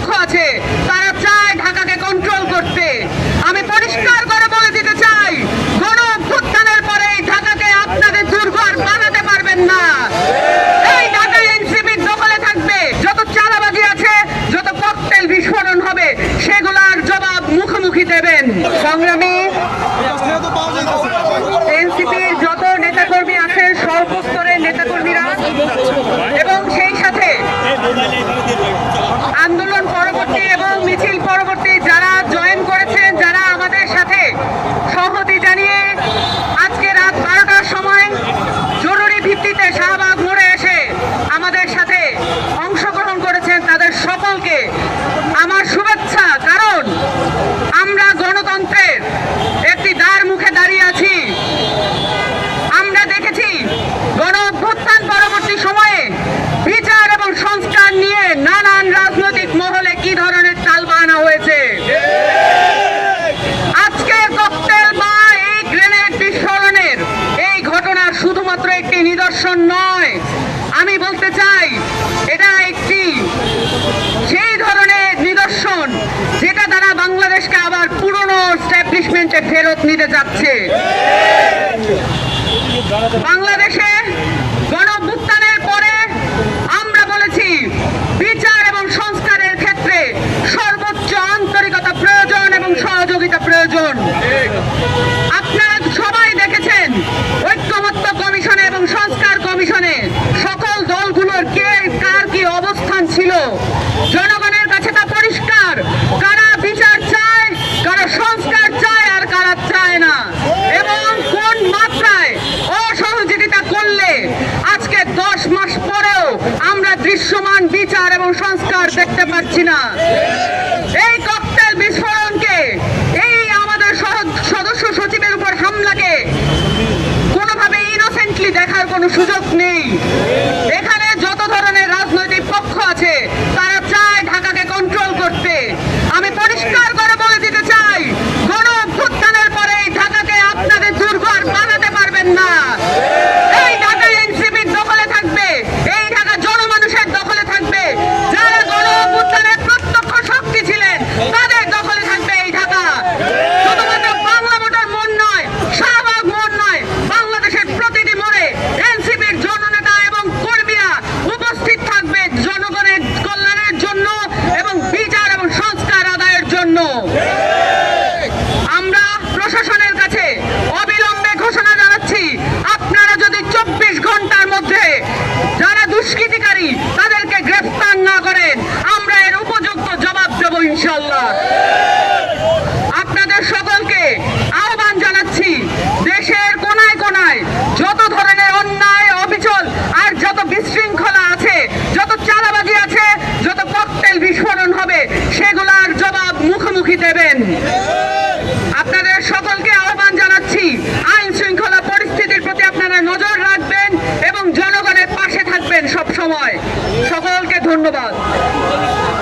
পক্ষ আছে তারা চায় ঢাকাকে কন্ট্রোল করতে। আমি পরিষ্কার করে বলে দিতে চাই, গণ অভ্যুত্থানের পরে এই ঢাকাকে আপনাদের দুর্ঘর বানাতে পারবেন না। এই ঢাকা এনসিপির দখলে থাকবে। যত চাঁদাবাজি আছে, যত ককটেল বিস্ফোরণ হবে, সেগুলার জবাব মুখোমুখি দেবেন। সংগ্রামী এনসিপির যত নেতাকর্মী আছেন, সর্বস্তরের নেতাকর্মীরা, এবং সেই সাথে আন্দোলন পরবর্তী এবং মিছিল পরবর্তী যারা জয়েন করেছেন, যারা আমাদের সাথে সংহতি জানিয়ে আজকে রাত 12টার সময় জরুরি ভিত্তিতে শাহবাগ মোড়ে এসে আমাদের সাথে অংশগ্রহণ করেছেন, তাদের সকলকে আমার শুভেচ্ছা। কারণ আমরা গণতন্ত্রের একটি দ্বার মুখে দাঁড়িয়ে আছি। আমরা দেখেছি গণ অভ্যুত্থান পরবর্তী সময়ে বিচার এবং সংস্কার নিয়ে নানান রাজনৈতিক মহলে কি ধরনের তালবাহানা হয়েছে। আজকের ককটেল বা এই গ্রেনেড বিস্ফোরণের এই ঘটনা শুধুমাত্র একটি নিদর্শন নয়, আমি বলতে চাই এটা একটি সেই ধরনের নিদর্শন যেটা দ্বারা বাংলাদেশকে আবার পুরনো এস্টাবলিশমেন্টে ফেরত নিতে যাচ্ছে। বাংলাদেশে গণ অভ্যুত্থানের পরে আমরা বলেছি বিচার এবং সংস্কারের ক্ষেত্রে সর্বোচ্চ আন্তরিকতা প্রয়োজন এবং সহযোগিতা প্রয়োজন। আপনারা সবাই দেখেছেন ঐক্যমত্য কমিশনে এবং সংস্কার কমিশনে সকল দলগুলোর কে কার কি অবস্থান ছিল। জনগণের কাছে তা পরিষ্কার, কারা বিচার চায়, কারা সংস্কার চায়, আর কারা চায় না, এবং কোন মাত্রায় অসহযোগিতা করলে আজকে 10 মাস পরেও আমরা দৃশ্যমান বিচার এবং সংস্কার দেখতে পাচ্ছি না। এই ককটেল বিস্ফোরণকে, এই আমাদের সদস্য সচিবের উপর হামলাকে কোনোভাবে ইনোসেন্টলি দেখার কোনো সুযোগ নেই। এখানে যত ধরনের রাজনৈতিক পক্ষ আছে তারা চায় ঢাকাকে কন্ট্রোল করতে। আমি পরিষ্কার করে বলে দিতে চাই, গণ অভ্যুত্থানের পরে এই ঢাকাকে আপনাদের দুর্ঘর বানাতে পারবেন না। এই ঢাকা এনসিপির দখলে থাকবে, এই ঢাকা জনমানুষের দখলে থাকবে। যারা গণ অভ্যুত্থানের প্রত্যক্ষ শক্তি ছিলেন তাদের দখলে থাকবে এই ঢাকা। শুধুমাত্র বাংলা মোটর মোড় নয়, শাহবাগ মোড় নয়, বাংলাদেশের প্রতিটি মোড়ে এনসিপির জননেতা এবং কর্মীরা উপস্থিত থাকবে জনগণের কল্যাণের জন্য এবং বিচার এবং সংস্কার আদায়ের জন্য। আমরা প্রশাসনের কাছে অবিলম্বে ঘোষণা জানাচ্ছি, আপনারা যদি 24 ঘন্টার মধ্যে যারা দুষ্কৃতিকারী তাদেরকে গ্রেফতার না করেন, আমরা এর উপযুক্ত জবাব দেব ইনশাআল্লাহ। আপনাদের সকলকে আহ্বান জানাচ্ছি, দেশের কোনায় কোনায় যত ধরনের অন্যায়, অবিচল আর যত বিশৃঙ্খলা আছে, যত চাঁদাবাজি আছে, যত ককটেল বিস্ফোরণ হবে, সেগুলার জবাব মুখোমুখি দেবেন।